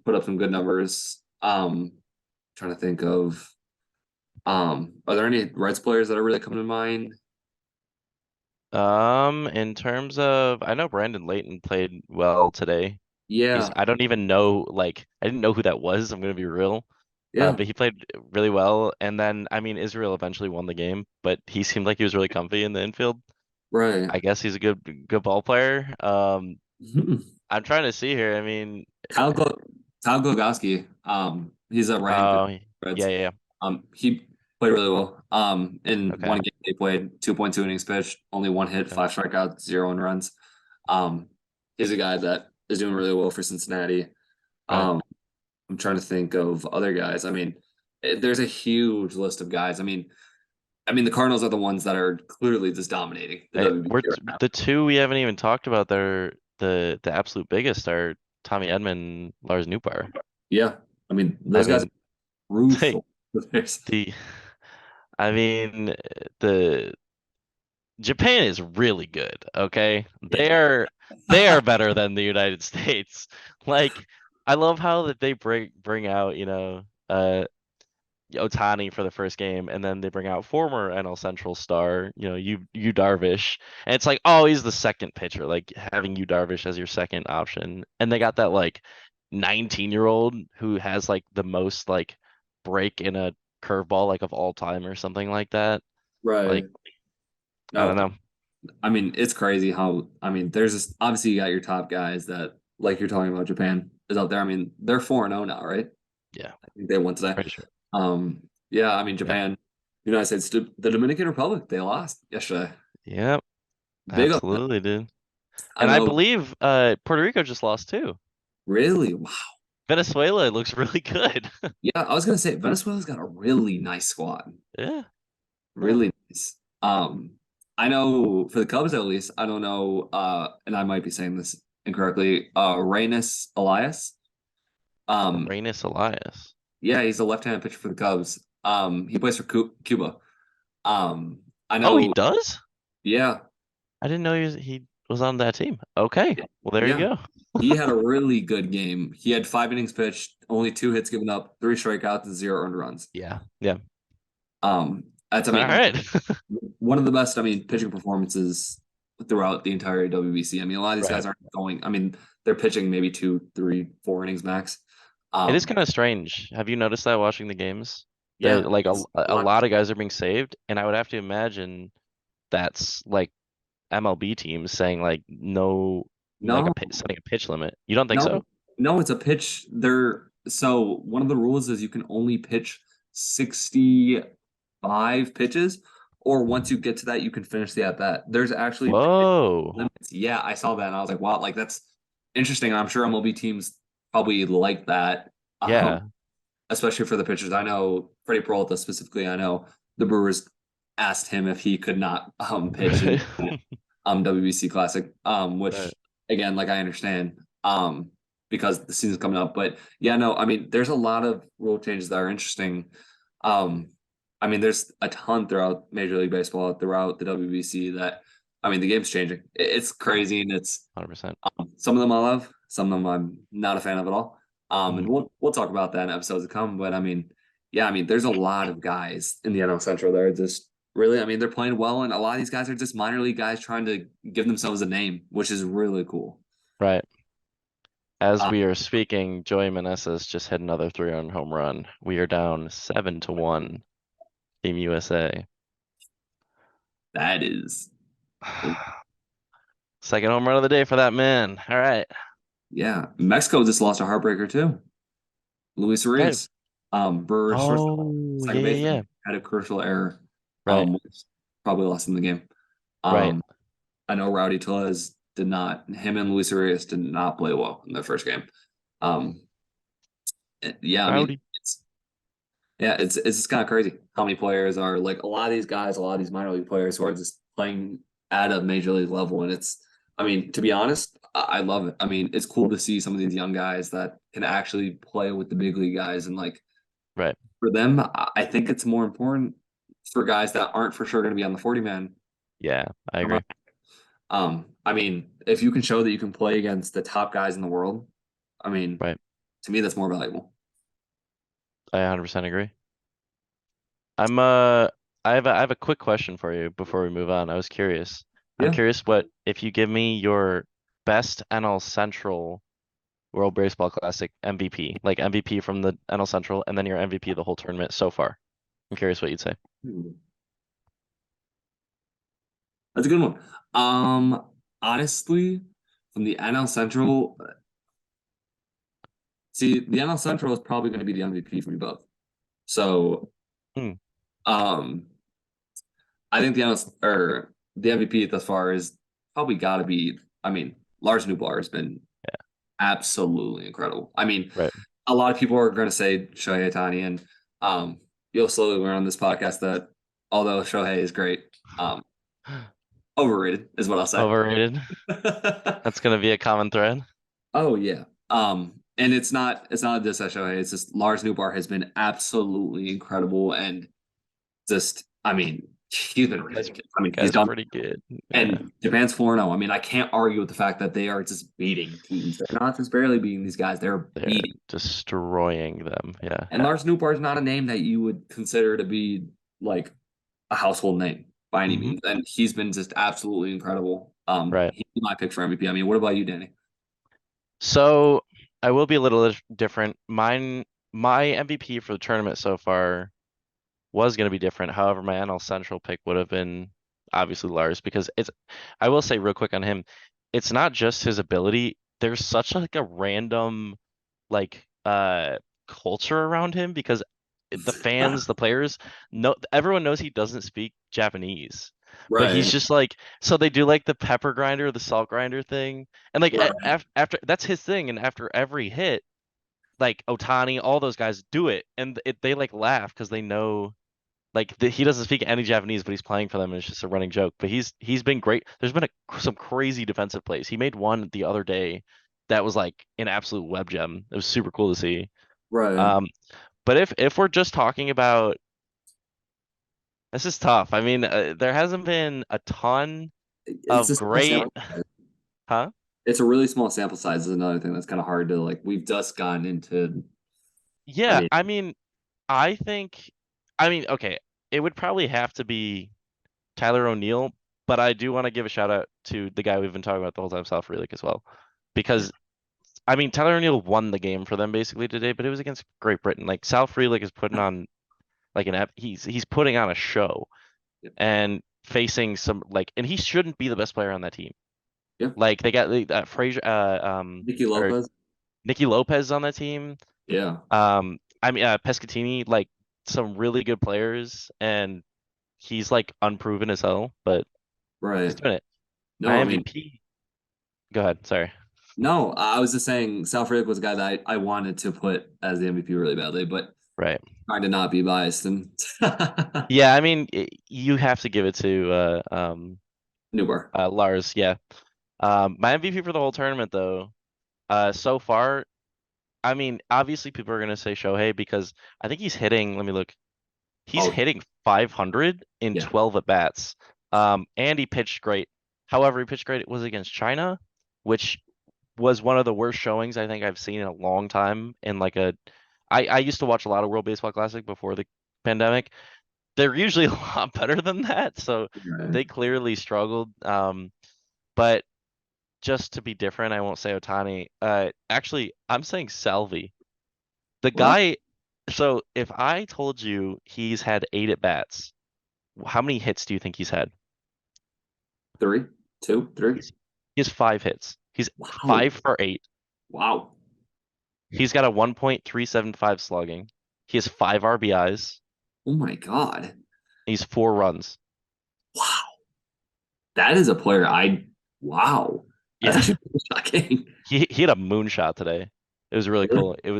put up some good numbers. Trying to think of are there any Reds players that are really coming to mind? In terms of, I know Brandon Layton played well today. Yeah, I don't even know, like, I didn't know who that was. I'm gonna be real. yeah, But he played really well. And then, I mean, Israel eventually won the game, but he seemed like he was really comfy in the infield. right. I guess he's a good ball player. I'm trying to see here. I mean, Kyle Glo- Kyle Glogowski, he's a right-handed pitcher oh, for the yeah, Reds. yeah, yeah. He played really well. In Okay, one game they played 2.2 innings pitched, only one hit, okay, five strikeouts, 0 runs. Um, he's a guy that is doing really well for Cincinnati. right. Um, I'm trying to think of other guys. I mean, there's a huge list of guys. I mean, the Cardinals are the ones that are clearly just dominating the WBC right now. The two we haven't even talked about. They're the absolute biggest are Tommy Edman, Lars Nootbaar. Yeah, I mean, I those guys are mean, like crucial. There's- the, I mean, the Japan is really good, okay? They are better than the United States. Like I love how that they bring out, Otani for the first game, and then they bring out former NL Central star, you Darvish, and it's like, oh, he's the second pitcher, like having you Darvish as your second option, and they got that like 19-year-old who has like the most like break in a curveball like of all time or something like that. Like right. I don't No, know. I mean, it's crazy how, I mean, there's just obviously you got your top guys that, like you're talking about, Japan is out there. I mean, they're 4-0 now, right? Yeah, I think they won today. pretty sure. Yeah, I mean, Yeah. Japan, United States, the Dominican Republic, they lost yesterday. Yep. Big upset. Absolutely, dude. I And I know, believe Puerto Rico just lost too. really. Wow. Venezuela looks really good. Yeah, I was gonna say Venezuela's got a really nice squad. Yeah. Yeah. Really nice. I know for the Cubs at least, I don't know, and I might be saying this incorrectly, Reynes Elias. Um, Reynes Elias. Yeah, he's a left-handed pitcher for the Cubs. He plays for Cuba. Um, I Oh, he know. does? Yeah, I didn't know he was on that team. Okay. Well, there you yeah. go. He had a really good game. He had 5 innings pitched, only 2 hits given up, 3 strikeouts, and 0 earned runs. Yeah. Yeah. That's I All mean, right. one of the best. I mean, pitching performances throughout the entire WBC. I mean, a lot of these Right. guys aren't going. I mean, they're pitching maybe 2, 3, 4 innings max. It is Um, kind of strange. Have you noticed that watching the games? yeah, That like a, it's a not lot of guys are being saved, and I would have to imagine that's like MLB teams saying like no, like no. setting a pitch limit. You don't think so? No, no, it's a pitch. So one of the rules is you can only pitch 65 pitches, or once you get to that, you can finish the at bat. There's actually pitch Whoa. limits. Yeah, I saw that and I was like, wow, like that's interesting. I'm sure MLB teams probably like that. Um, Yeah. Especially for the pitchers. I know Freddie Peralta specifically, I know the Brewers asked him if he could not pitch in WBC Classic, which Right. again, like I understand, because the season's coming up. But yeah, no, I mean, there's a lot of rule changes that are interesting. Um, I mean, there's a ton throughout Major League Baseball, throughout the WBC that, I mean, the game's changing. It's Yeah, crazy, and it's 100%. some of them I love, some of them I'm not a fan of at all. And Mhm. we'll talk about that in episodes to come. But I mean, yeah, I mean, there's a lot of guys in the NL Central that are just really, I mean, they're playing well, and a lot of these guys are just minor league guys trying to give themselves a name, which is really cool. Right. As Uh, we are speaking, Joey Meneses just hit another 3-run home run. We are down 7-1, Team USA. that is, Second home run of the day for that man. All right. yeah. Mexico just lost a heartbreaker too. Luis Okay. Arias, Brewers shortstop, Oh, second yeah, yeah, yeah. baseman, had a crucial error, Right, which probably lost him the game. right. Um, I know Rowdy Tellez did not. Him and Luis Arias did not play well in their first game. Um, yeah, I mean, Rowdy. it's just kind of crazy how many players are like a lot of these guys, a lot of these minor league players who are just playing at a major league level, and it's. I mean, to be honest, I love it. I mean, it's cool to see some of these young guys that can actually play with the big league guys, and like Right. for them, I think it's more important for guys that aren't for sure going to be on the 40 man. Yeah, I agree. I mean, if you can show that you can play against the top guys in the world, I mean, Right. to me, that's more valuable. I 100% agree. I'm I have a quick question for you before we move on. I was curious. I'm Yeah. curious what if you give me your best NL Central World Baseball Classic MVP, like MVP from the NL Central, and then your MVP of the whole tournament so far. I'm curious what you'd say. That's a good one. Honestly, from the NL Central, see, the NL Central is probably going to be the MVP for me both. So, Hmm. um, I think the NL or the MVP thus far is probably got to be. I mean, Lars Nootbaar has been Yeah. absolutely incredible. I mean, Right. a lot of people are going to say Shohei Ohtani, and you'll slowly learn on this podcast that although Shohei is great, um, overrated is what I'll say. Overrated. That's gonna be a common thread. Oh yeah. And it's not a diss at Shohei. It's just Lars Nootbaar has been absolutely incredible, and just I mean he's been Guys, ridiculous. I mean he's guys done, pretty good. Yeah. and Japan's 4-0. I mean I can't argue with the fact that they are just beating teams. They're not just barely beating these guys. They're They're beating. destroying them. Yeah. And Lars Nootbaar is not a name that you would consider to be like a household name by any Hmm. means, and he's been just absolutely incredible. Right. He's my pick for MVP. I mean, what about you, Danny? So I will be a little different. My MVP for the tournament so far was going to be different. However, my NL Central pick would have been obviously Lars because I will say real quick on him, it's not just his ability. There's such like a random like culture around him because the fans, the players, know everyone knows he doesn't speak Japanese. But he's Right, just like so they do like the pepper grinder, the salt grinder thing. And like right, after that's his thing and after every hit, like Otani, all those guys do it and they like laugh because they know like he doesn't speak any Japanese, but he's playing for them, and it's just a running joke. But he's been great. There's been some crazy defensive plays. He made one the other day that was like an absolute web gem. It was super cool to see. right. Um, but if we're just talking about this is tough. I mean, there hasn't been a ton It's of a small great, sample size. huh? It's a really small sample size is another thing that's kind of hard to like. We've just gotten into. I Yeah, mean, I mean, I think, I mean, okay, it would probably have to be Tyler O'Neill, but I do want to give a shout out to the guy we've been talking about the whole time, South Frelick as well, because I mean Tyler O'Neill won the game for them basically today, but it was against Great Britain. Like South Frelick is putting on like he's putting on a show yeah, and facing some like, and he shouldn't be the best player on that team. yeah. Like they got Frazier, Nicky or Lopez. Nicky Lopez on that team. Yeah, I mean Pescatini, like some really good players, and he's like unproven as hell, but he's right. doing it. My No, I mean, MVP. Go ahead. Sorry. no. I was just saying, Sal Frelick was a guy that I wanted to put as the MVP really badly, but Right. trying to not be biased and Yeah, I mean, you have to give it to Newbar. Lars. Yeah. My MVP for the whole tournament, though, so far, I mean, obviously people are gonna say Shohei because I think he's hitting. Let me look. He's Oh, hitting 500 in yeah. 12 at bats. And he pitched great. However, he pitched great. It was against China, which was one of the worst showings I think I've seen in a long time. In like a, I used to watch a lot of World Baseball Classic before the pandemic. They're usually a lot better than that, so Right. they clearly struggled. But just to be different, I won't say Otani. Actually, I'm saying Salvi. The Well, guy. So if I told you he's had 8 at bats, how many hits do you think he's had? three, two, three. He has 5 hits. He's Wow. 5 for 8. Wow. He's got a 1.375 slugging. He has 5 RBIs. Oh my God. He's 4 runs. Wow. That is a player wow. That's Yeah, actually shocking. he had a moonshot today. It was really Really? cool. It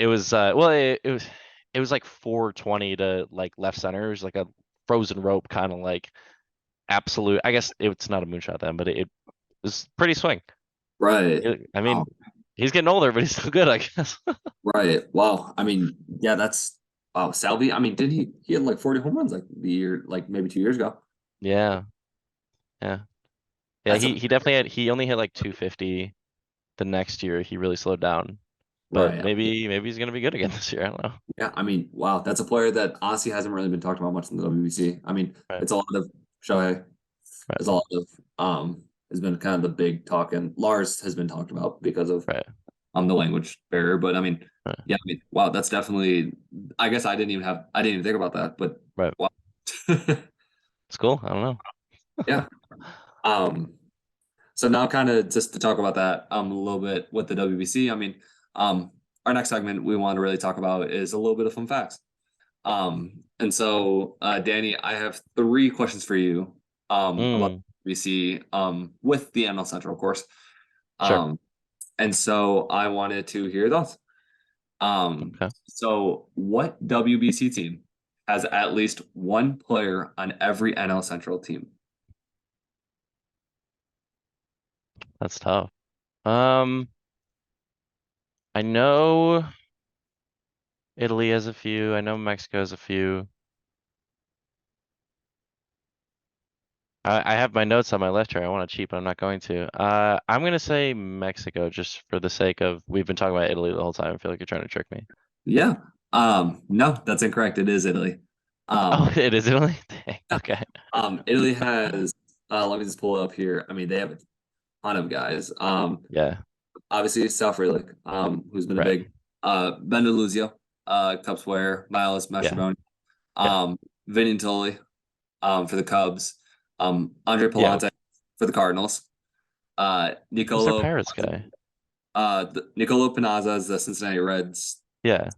was well it was like 420 to like left center. It was like a frozen rope kind of like absolute. I guess it's not a moonshot then, but it was pretty swing. Right. I Wow. mean, he's getting older, but he's still good, I guess. Right. Wow. I mean, yeah, that's wow. Salvi, I mean, did he had like 40 home runs like the year, like maybe 2 years ago. Yeah, yeah. Yeah, That's a he definitely he only hit like 250 the next year. He really slowed down. But right. maybe he's gonna be good again this year. I don't know. Yeah, I mean, wow, that's a player that honestly hasn't really been talked about much in the WBC. I mean, Right, it's a lot of Shohei, right, there's a lot of has been kind of the big talk, and Lars has been talked about because of right, the language barrier. But I mean, right, yeah, I mean, wow, that's definitely I guess I didn't even think about that, but right. wow. It's cool. I don't know. Yeah. Um so now kind of just to talk about that a little bit with the WBC, I mean, our next segment we want to really talk about is a little bit of fun facts. And so, Danny, I have three questions for you about Mm, WBC with the NL Central, of course. sure. Um, and so I wanted to hear your thoughts. Okay. So what WBC team has at least one player on every NL Central team? That's tough. Um, I know Italy has a few. I know Mexico has a few. I have my notes on my left here. I want to cheat, but I'm not going to. I'm gonna say Mexico just for the sake of we've been talking about Italy the whole time. I feel like you're trying to trick me. Yeah. No, that's incorrect. It is Italy. Oh, Um, it is Italy? Dang. Okay. Italy has let me just pull it up here. I mean, they have a ton of guys. Yeah. Obviously South Frelick, who's been a Right. big Ben DeLuzio, Cubs player, Miles Yeah. Mastrobuoni, Yeah. Vinny Tully, for the Cubs, Andre Yeah. Palante for the Cardinals, Who's their Pirates guy? Nicolo Pinaza is the Cincinnati Reds, Yeah.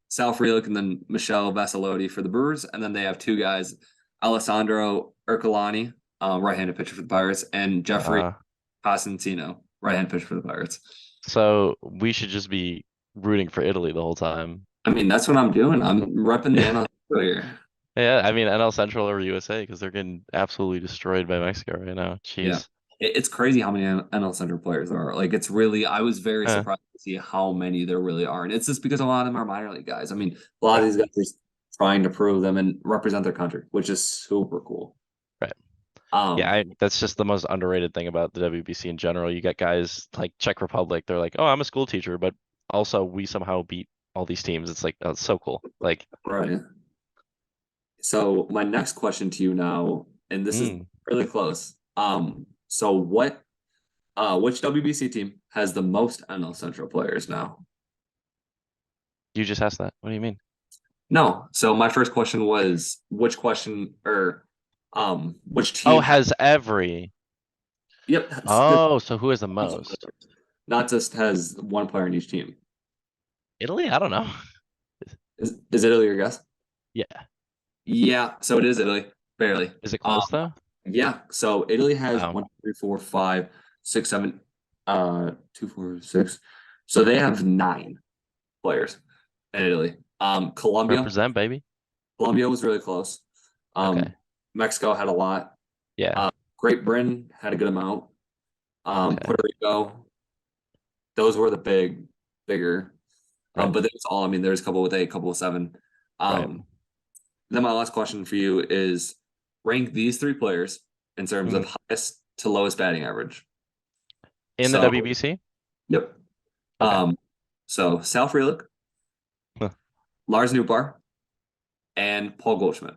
Sal Frelick, and then Michelle Vassilotti for the Brewers, and then they have two guys, Alessandro Ercolani, right-handed pitcher for the Pirates, and Jeffrey Uh, Cosentino, right-handed pitcher for the Pirates. so we should just be rooting for Italy the whole time. I mean, that's what I'm doing. I'm repping the Yeah. NL here. Yeah. I mean, NL Central over USA because they're getting absolutely destroyed by Mexico right now. Yeah. Jeez. It's crazy how many NL Center players there are. Like, it's really, I was very Uh, surprised to see how many there really are. And it's just because a lot of them are minor league guys. I mean, a lot of right. these guys are just trying to prove them and represent their country, which is super cool. Right. Yeah. Um, That's just the most underrated thing about the WBC in general. You got guys like Czech Republic. They're like, oh, I'm a school teacher, but also we somehow beat all these teams. It's like, oh, it's so cool. Like, right. So my next question to you now, and this is mm, really close. So which WBC team has the most NL Central players now? you just asked that. What do you mean? No. So my first question was which Oh, team has has every. yep, Oh, so who has the most? not just has one player in each team. Italy? I don't know. Is Italy your guess? Yeah. Yeah, so it is Italy, barely. Is it Um close though? yeah, so Italy has Wow. 1, 2, 3, 4, 5, 6, 7, 2, 4, 6. So they have 9 players in Italy. Represent, baby. Colombia was really close. Okay. Mexico had a lot. Yeah. Great Britain had a good amount. Okay. Puerto Rico. Those were the bigger. Right. But there's all. I mean, there's a couple with 8, a couple with 7. Right. Um, then my last question for you is rank these 3 players in terms Mhm. of highest to lowest batting average. In the So, WBC? yep. Okay. Um, so Sal Frelick, Lars Nootbaar, and Paul Goldschmidt.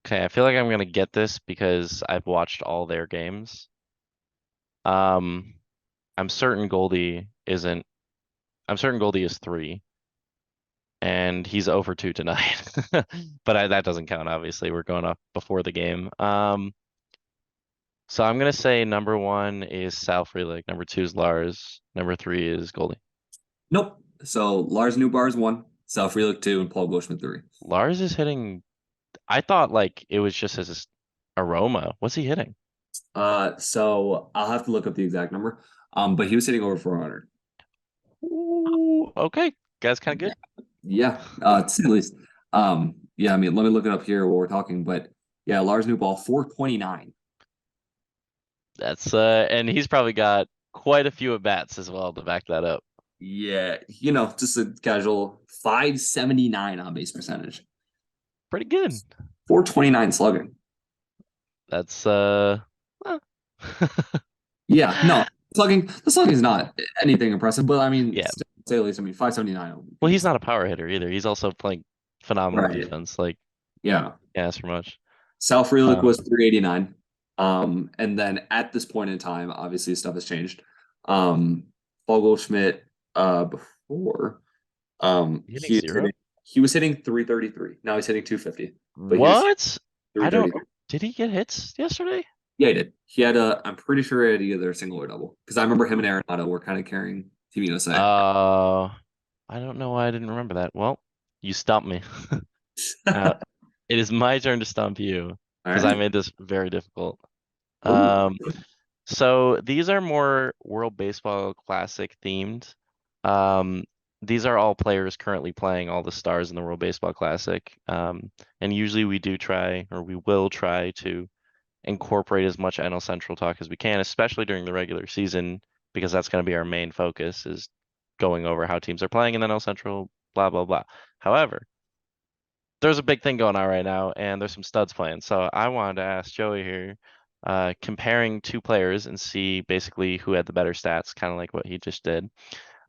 Okay, I feel like I'm gonna get this because I've watched all their games. Um, I'm certain Goldie isn't. I'm certain Goldie is 3, and he's over 2 tonight. But that doesn't count, obviously. We're going off before the game. So I'm gonna say number 1 is Sal Frelick, number 2 is Lars, number 3 is Goldie. Nope. So Lars Nootbaar is 1, Sal Frelick 2, and Paul Goldschmidt 3. Lars is hitting. I thought like it was just his aroma. What's he hitting? So I'll have to look up the exact number. But he was hitting over 400. Ooh, okay, guy's kind of Yeah, good. yeah, to say the least. Yeah, I mean, let me look it up here while we're talking. But yeah, Lars Nootbaar 429. That's and he's probably got quite a few at bats as well to back that up. Yeah, just a casual 579 on base percentage, Pretty good. 429 slugging. That's well, Yeah, no, the slugging is not anything impressive, but I mean, yeah. still, to say the least, I mean, 579 Well, OBP he's is not a power hitter either. He's also playing phenomenal right. defense. Like, Yeah, can't ask for much. Sal Frelick Um, was 389. And then at this point in time, obviously stuff has changed. Um, Paul Goldschmidt, before, hitting 0? he was hitting 333. Now he's hitting 250, but he was What? I don't. 333. Did he get hits yesterday? Yeah, he did. I'm pretty sure he had either a single or double because I remember him and Arenado were kind of carrying Team USA. Uh, I don't know why I didn't remember that. Well, you stumped me. Now, it is my turn to stump you All because I right. made this very difficult. Oh, Um, so these are more World Baseball Classic themed. Um, these are all players currently playing all the stars in the World Baseball Classic. And usually we do try, or we will try to incorporate as much NL Central talk as we can, especially during the regular season, because that's going to be our main focus is going over how teams are playing in NL Central, blah, blah, blah. However, there's a big thing going on right now, and there's some studs playing. So I wanted to ask Joey here, comparing 2 players and see basically who had the better stats, kind of like what he just did.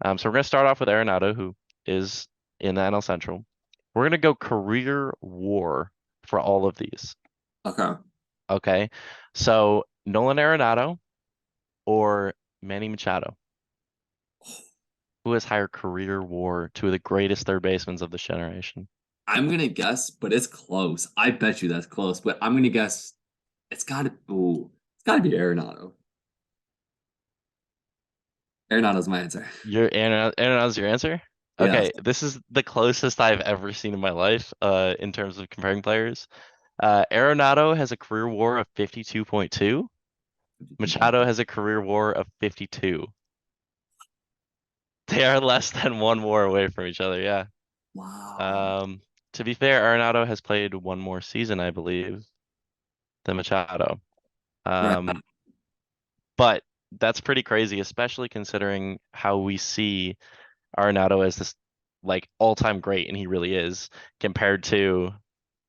So we're going to start off with Arenado, who is in the NL Central. We're going to go career WAR for all of these. okay. Okay. So Nolan Arenado or Manny Machado, who has higher career WAR, 2 of the greatest third basemen of this generation. I'm gonna guess, but it's close. I bet you that's close, but I'm gonna guess it's gotta be Arenado. Arenado's my answer. Arenado's your answer? Yeah. Okay, this is the closest I've ever seen in my life, in terms of comparing players. Arenado has a career WAR of 52.2. Machado has a career WAR of 52. They are less than 1 WAR away from each other, yeah. Wow. Um, to be fair, Arenado has played 1 more season, I believe, than Machado. Right. Um, but that's pretty crazy, especially considering how we see Arenado as this like all-time great, and he really is, compared to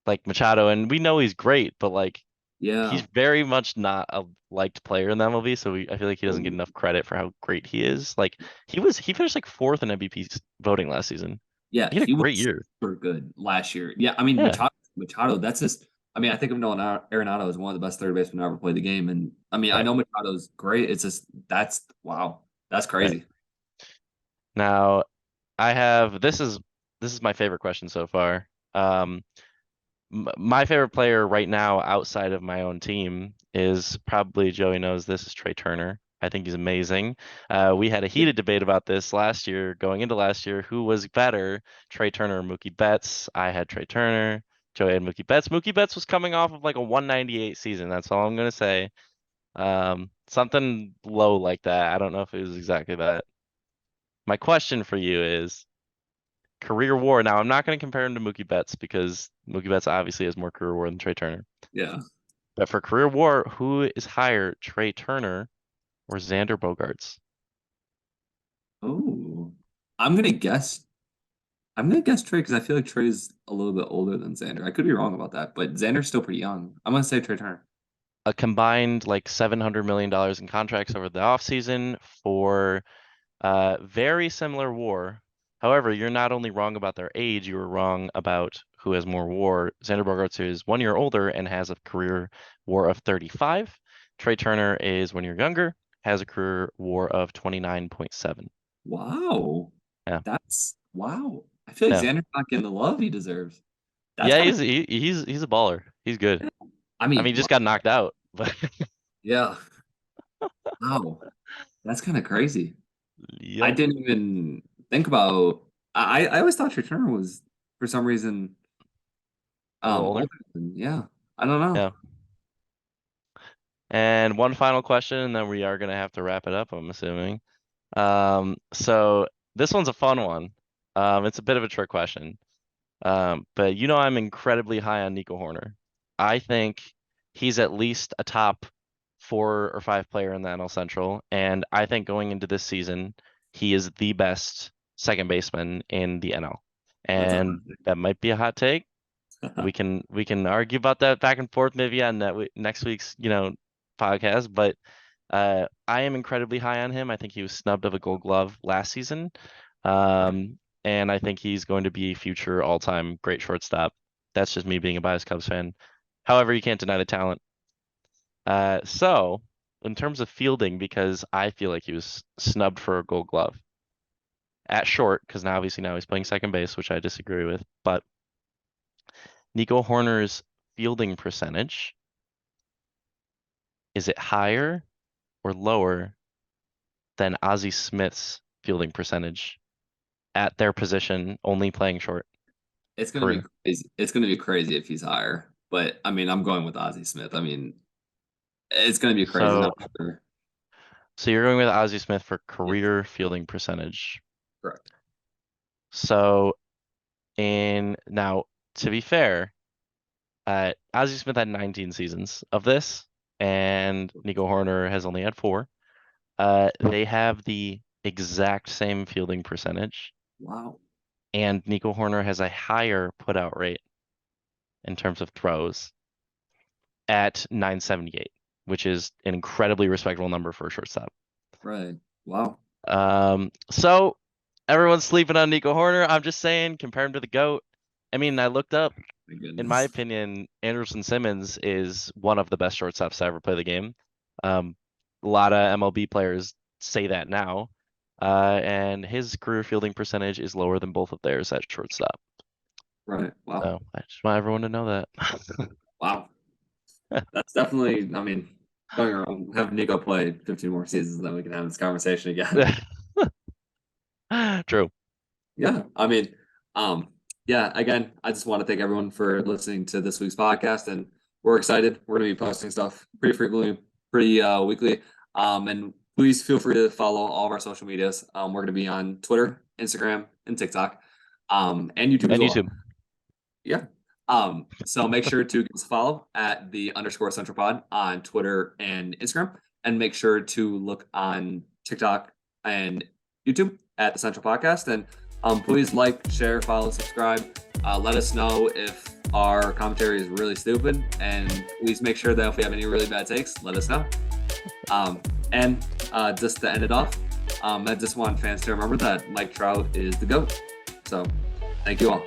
like Machado. And we know he's great, but like he's Yeah. very much not a liked player in the MLB, so I feel like he doesn't get enough credit for how great he is. Like he finished like 4th in MVP voting last season. Yeah, He had a he was great year. super good last year. Yeah, I mean Yeah, Machado, that's just I mean, I think of Nolan Arenado as one of the best third basemen to ever play the game. And I mean, I right, know Machado's great. It's just that's wow. That's right. crazy. Now I have this is my favorite question so far. Um, my favorite player right now outside of my own team is probably Joey knows this is Trey Turner. I think he's amazing. We had a Yeah. heated debate about this last year, going into last year, who was better, Trey Turner or Mookie Betts. I had Trey Turner. Joey had Mookie Betts. Mookie Betts was coming off of like a 198 season. That's all I'm gonna say. Something low like that. I don't know if it was exactly that. My question for you is career WAR. Now, I'm not going to compare him to Mookie Betts because Mookie Betts obviously has more career WAR than Trey Turner. Yeah. But for career WAR, who is higher, Trey Turner or Xander Bogaerts? Oh, I'm gonna guess. I'm gonna guess Trey because I feel like Trey's a little bit older than Xander. I could be wrong about that, but Xander's still pretty young. I'm gonna say Trey Turner. A combined like $700 million in contracts over the offseason for very similar WAR. However, you're not only wrong about their age, you were wrong about who has more WAR. Xander Bogaerts is 1 year older and has a career WAR of 35. Trey Turner is 1 year younger, has a career WAR of 29.7. Wow, Yeah, that's wow. I feel like yeah, Xander's not getting the love he deserves. That's yeah. kind of He's a baller. He's good. I I mean, mean, he just got knocked out, but yeah. Wow, that's kind of crazy. I yep, didn't even think about. I always thought Trey Turner was for some reason a little older. older than yeah. I don't know. Yeah. And one final question, and then we are gonna have to wrap it up, I'm assuming. So this one's a fun one. It's a bit of a trick question. But I'm incredibly high on Nico Horner. I think he's at least a top 4 or 5 player in the NL Central, and I think going into this season, he is the best second baseman in the NL. That's a And that might be a hot take. We can argue about that back and forth maybe on next week's podcast, but I am incredibly high on him. I think he was snubbed of a Gold Glove last season. And I think he's going to be a future all-time great shortstop. That's just me being a biased Cubs fan. However, you can't deny the talent. So in terms of fielding, because I feel like he was snubbed for a Gold Glove at short, because now he's playing second base, which I disagree with. But Nico Horner's fielding percentage, is it higher or lower than Ozzie Smith's fielding percentage at their position, only playing short It's gonna be career? crazy. It's gonna be crazy if he's higher. But I mean, I'm going with Ozzie Smith. I mean, it's gonna be crazy. So Not sure. so you're going with Ozzie Smith for Yeah, career fielding percentage. correct. So in now, to be fair, Ozzie Smith had 19 seasons of this, and Nico Horner has only had 4. They have the exact same fielding percentage, Wow. and Nico Horner has a higher put-out rate in terms of throws at 978, which is an incredibly respectable number for a shortstop. Right. Wow. So everyone's sleeping on Nico Horner. I'm just saying, compare him to the GOAT. I mean, I looked up, My in my goodness. opinion, Anderson Simmons is one of the best shortstops to ever play the game. A lot of MLB players say that now. And his career fielding percentage is lower than both of theirs at shortstop. Right. Wow. So I just want everyone to know that. Wow. That's definitely. I mean, going around have Nico play 15 more seasons, then we can have this conversation again. True. Yeah. I mean, um, yeah. Again, I just want to thank everyone for listening to this week's podcast, and we're excited. We're going to be posting stuff pretty frequently, pretty weekly. And please feel free to follow all of our social medias. We're going to be on Twitter, Instagram, and TikTok, and YouTube as And well. YouTube. Yeah. So make sure to give us a follow at the _ Central Pod on Twitter and Instagram, and make sure to look on TikTok and YouTube at the Central Podcast. And please like, share, follow, subscribe. Let us know if our commentary is really stupid, and please make sure that if we have any really bad takes, let us know. And just to end it off, I just want fans to remember that Mike Trout is the GOAT. So thank you all.